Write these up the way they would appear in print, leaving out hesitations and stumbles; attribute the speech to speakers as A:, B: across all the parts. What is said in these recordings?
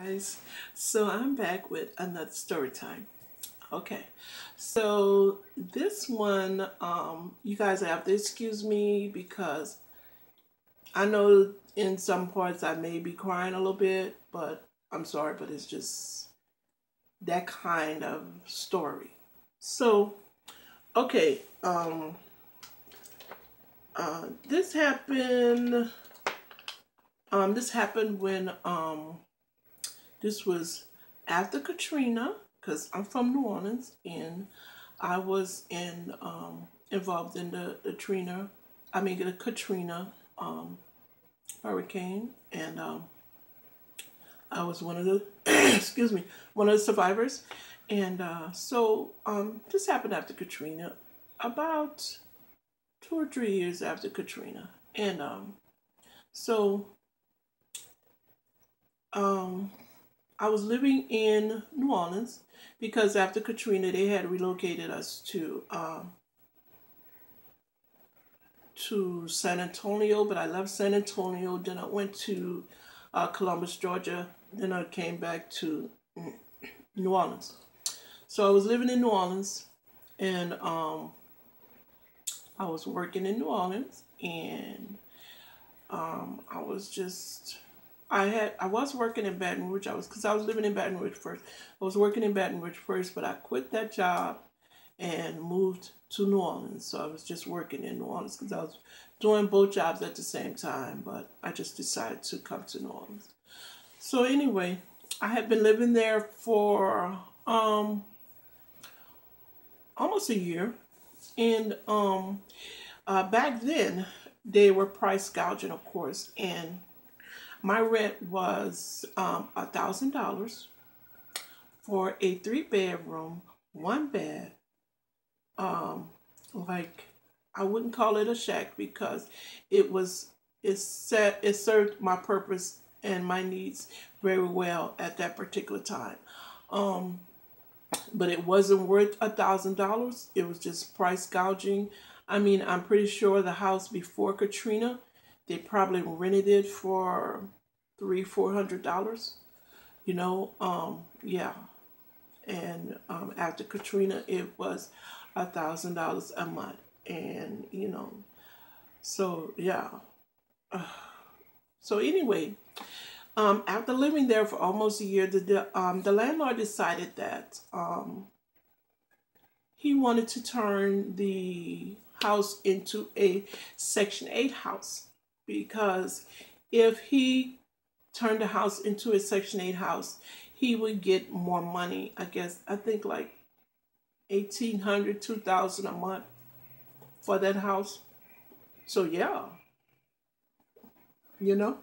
A: Guys, so I'm back with another story time. Okay, so this one, you guys have to excuse me because I know in some parts I may be crying a little bit, but I'm sorry, but it's just that kind of story. So, okay, this happened. This happened when this was after Katrina, because I'm from New Orleans, and I was involved in the Katrina hurricane, and I was one of the excuse me, one of the survivors. And this happened after Katrina, about 2 or 3 years after Katrina, and so um, I was living in New Orleans because after Katrina they had relocated us to San Antonio, but I left San Antonio. Then I went to Columbus, Georgia. Then I came back to New Orleans. So I was living in New Orleans, and I was working in New Orleans, and I was just I was working in Baton Rouge. I was living in Baton Rouge first. I was working in Baton Rouge first, but I quit that job and moved to New Orleans. So I was just working in New Orleans because I was doing both jobs at the same time. But I just decided to come to New Orleans. So anyway, I had been living there for almost a year, and back then they were price gouging, of course, and my rent was $1,000 for a 3 bedroom, 1 bed. Um, like I wouldn't call it a shack because it served my purpose and my needs very well at that particular time. Um, but it wasn't worth $1,000. It was just price gouging. I mean, I'm pretty sure the house before Katrina, they probably rented it for $300-400. Yeah. And after Katrina, it was $1,000 a month, and so yeah. So anyway, after living there for almost a year, the landlord decided that he wanted to turn the house into a Section 8 house because if he turned the house into a Section 8 house, he would get more money. I think like 1,800, 2,000 a month for that house. So yeah, you know,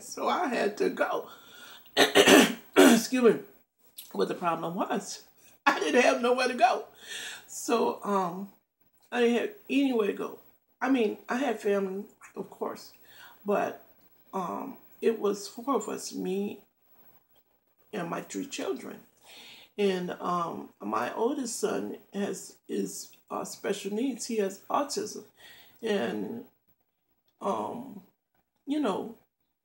A: so I had to go. Excuse me. What the problem was, I didn't have nowhere to go. So I didn't have anywhere to go. I mean, I had family, of course, but it was four of us, me and my 3 children. And my oldest son is special needs. He has autism, and um, you know,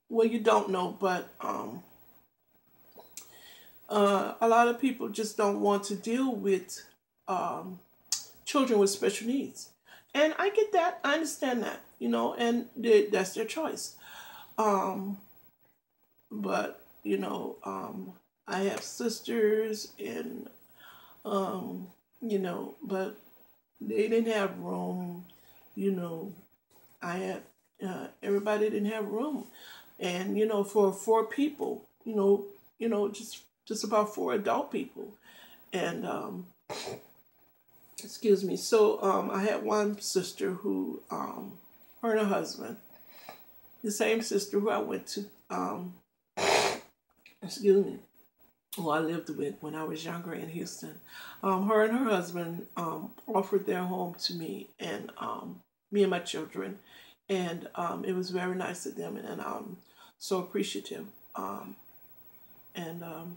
A: well, you don't know, but a lot of people just don't want to deal with um, children with special needs, and I get that. I understand that, and that's their choice. Um, but I have sisters, and um, but they didn't have room. You know, I had everybody didn't have room, and for 4 people, just about 4 adult people, and excuse me. So I had one sister who, her and her husband, the same sister who I went to, excuse me, who I lived with when I was younger in Houston. Her and her husband offered their home to me and me and my children, and it was very nice of them, and I'm so appreciative.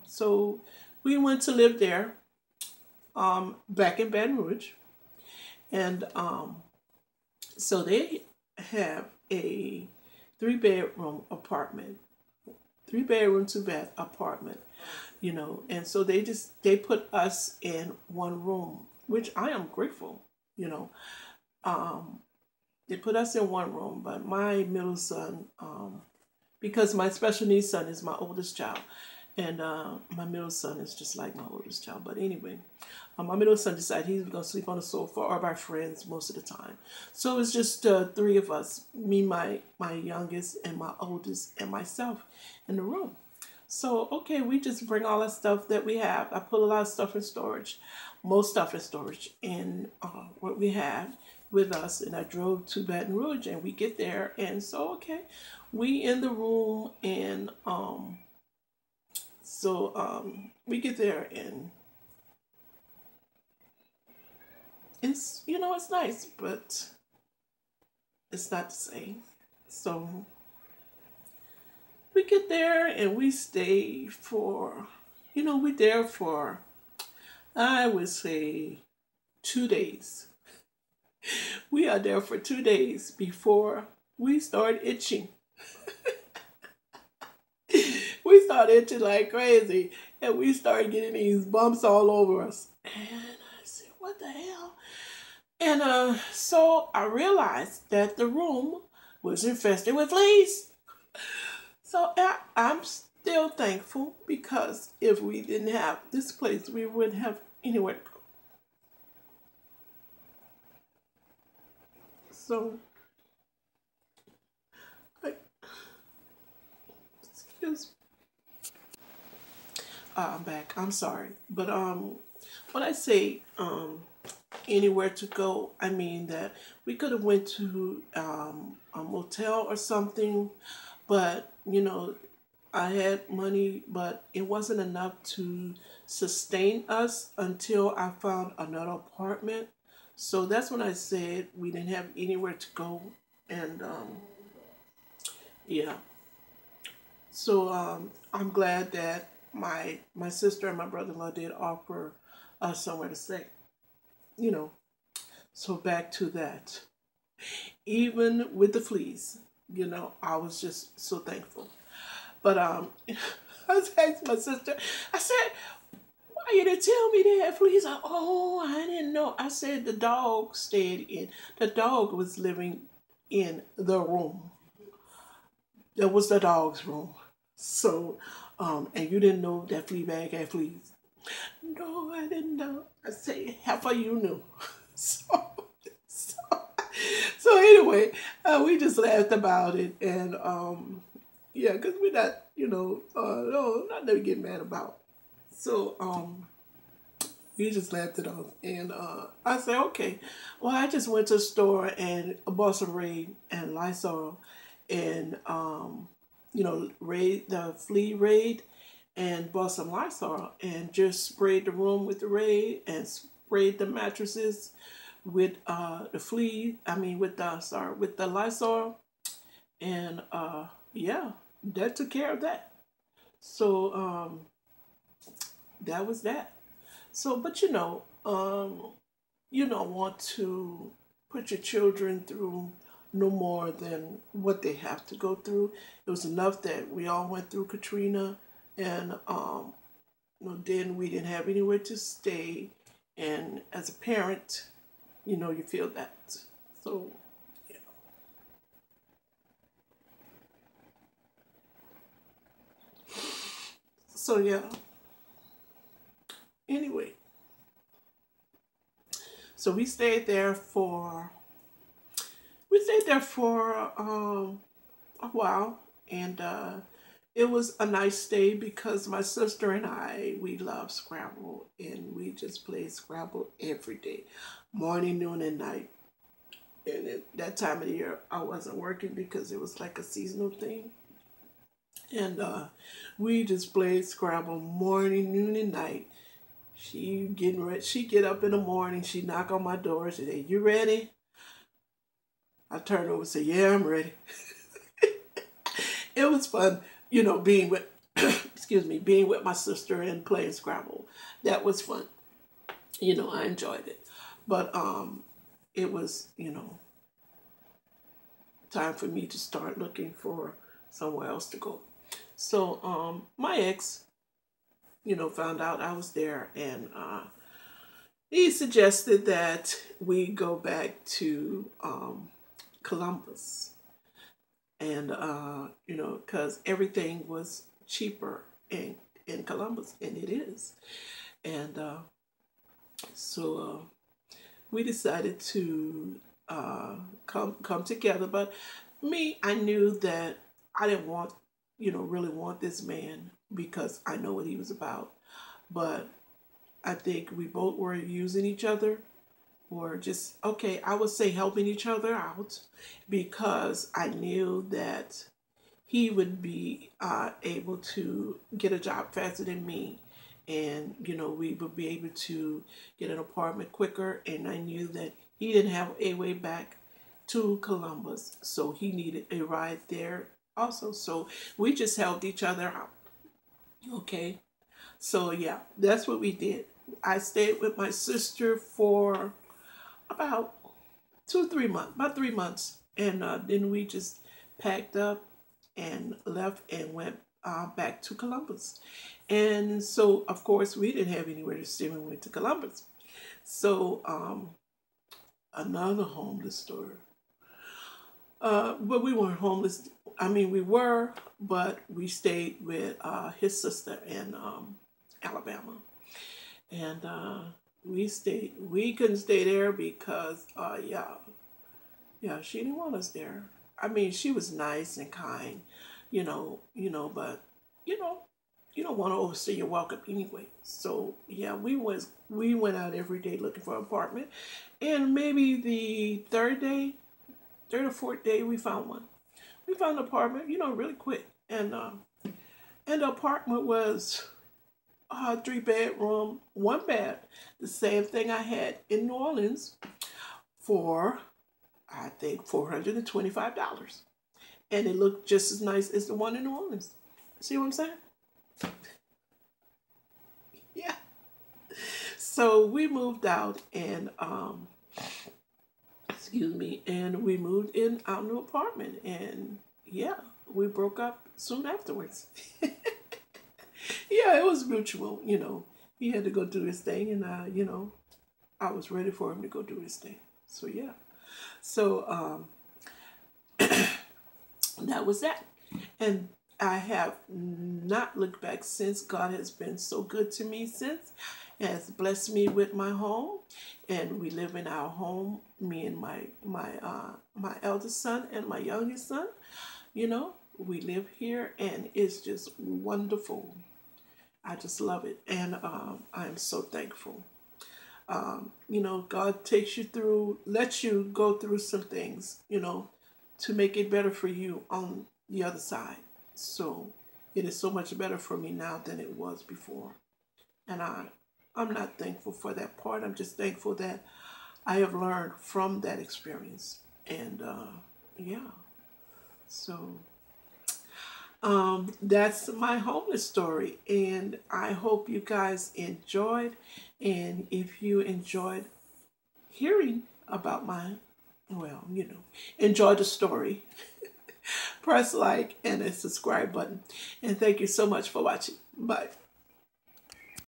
A: So we went to live there, back in Baton Rouge, and so they have a 3 bedroom apartment, 3 bedroom, 2 bath apartment, and so they put us in one room, which I am grateful, you know. Um, they put us in one room, but my middle son, because my special needs son is my oldest child, and my middle son is just like my oldest child. But anyway, my middle son decided he was going to sleep on the sofa or by friends most of the time. So it was just three of us, me, my youngest, and my oldest, and myself in the room. So, okay, we just bring all the stuff that we have. I put a lot of stuff in storage, most stuff in storage, in what we have with us. And I drove to Baton Rouge, and we get there. And so, okay, we in the room, and we get there, and it's nice, but it's not the same. So we get there, and we stay for, we there for, I would say, 2 days. We are there for 2 days before we start itching. We start itching like crazy, and we start getting these bumps all over us. And I said, what the hell? And so I realized that the room was infested with fleas. So I'm still thankful, because if we didn't have this place, we wouldn't have anywhere to go. So, I, excuse me. I'm back. I'm sorry, but when I say anywhere to go, I mean that we could have went to a motel or something, but I had money, but it wasn't enough to sustain us until I found another apartment. So that's when I said we didn't have anywhere to go, and yeah. So I'm glad that my sister and my brother-in-law did offer us somewhere to stay. You know. So back to that. Even with the fleas, I was just so thankful. But I was asking my sister. I said, "Why you didn't tell me they had fleas?" Oh, I didn't know. I said the dog stayed in. The dog was living in the room. That was the dog's room. So, and you didn't know that flea bag had fleas. No, I didn't know. I said, half of you knew. So, so, so anyway, we just laughed about it, and yeah, because we're not, no, not that we get mad about. So, we just laughed it off, and I said, okay, well, I just went to the store and bought some Raid and Lysol, and Raid, the flea Raid, and bought some Lysol, and just sprayed the room with the Raid, and sprayed the mattresses with the flea. I mean, with the Lysol, and yeah, that took care of that. So that was that. So, but you don't want to put your children through no more than what they have to go through. It was enough that we all went through Katrina, and then we didn't have anywhere to stay, and as a parent, you feel that. So, yeah. So yeah. Anyway, so we stayed there for a while, and it was a nice stay because my sister and we love Scrabble, and we just played Scrabble every day, morning, noon, and night. And at that time of the year, I wasn't working because it was like a seasonal thing. And we just played Scrabble morning, noon, and night. She getting ready. She get up in the morning. She knock on my door. She say, "You ready?" I turn over and say, "Yeah, I'm ready." It was fun, being with, excuse me, being with my sister and playing Scrabble. That was fun. I enjoyed it. But it was, time for me to start looking for somewhere else to go. So my ex, found out I was there, and he suggested that we go back to Columbus, and because everything was cheaper in Columbus, and it is, and so we decided to come together. But me, I knew that I didn't want, really want this man because I know what he was about. But I think we both were using each other, or just, okay, I would say helping each other out, because I knew that he would be able to get a job faster than me. And, we would be able to get an apartment quicker. And I knew that he didn't have a way back to Columbus. So he needed a ride there also. So we just helped each other out. Okay. So yeah, that's what we did. I stayed with my sister for about 2 3 months, about 3 months. And then we just packed up and left and went back to Columbus. And so, of course, we didn't have anywhere to stay when we went to Columbus. So, another homeless story. But we weren't homeless. I mean, we were, but we stayed with his sister in Alabama. And we stayed. We couldn't stay there because, yeah, she didn't want us there. I mean, she was nice and kind, but you know, you don't want to overstay your welcome anyway. So yeah, we went out every day looking for an apartment, and maybe the third or fourth day, we found one. We found an apartment, really quick, and the apartment was 3 bedroom, one bath, the same thing I had in New Orleans for I think $425, and it looked just as nice as the one in New Orleans. See what I'm saying? Yeah. So we moved out, and excuse me, and we moved in our new apartment, and yeah, we broke up soon afterwards. Yeah, it was mutual. He had to go do his thing, and I was ready for him to go do his thing. So yeah. So that was that. And I have not looked back since. God has been so good to me since. Has blessed me with my home, and we live in our home. Me and my eldest son and my youngest son. We live here, and it's just wonderful. I just love it, and I am so thankful. God takes you through, lets you go through some things, to make it better for you on the other side. So it is so much better for me now than it was before. And I'm not thankful for that part. I'm just thankful that I have learned from that experience. And yeah, so that's my homeless story. And I hope you guys enjoyed. And if you enjoyed hearing about enjoy the story, press like and a subscribe button. And thank you so much for watching. Bye.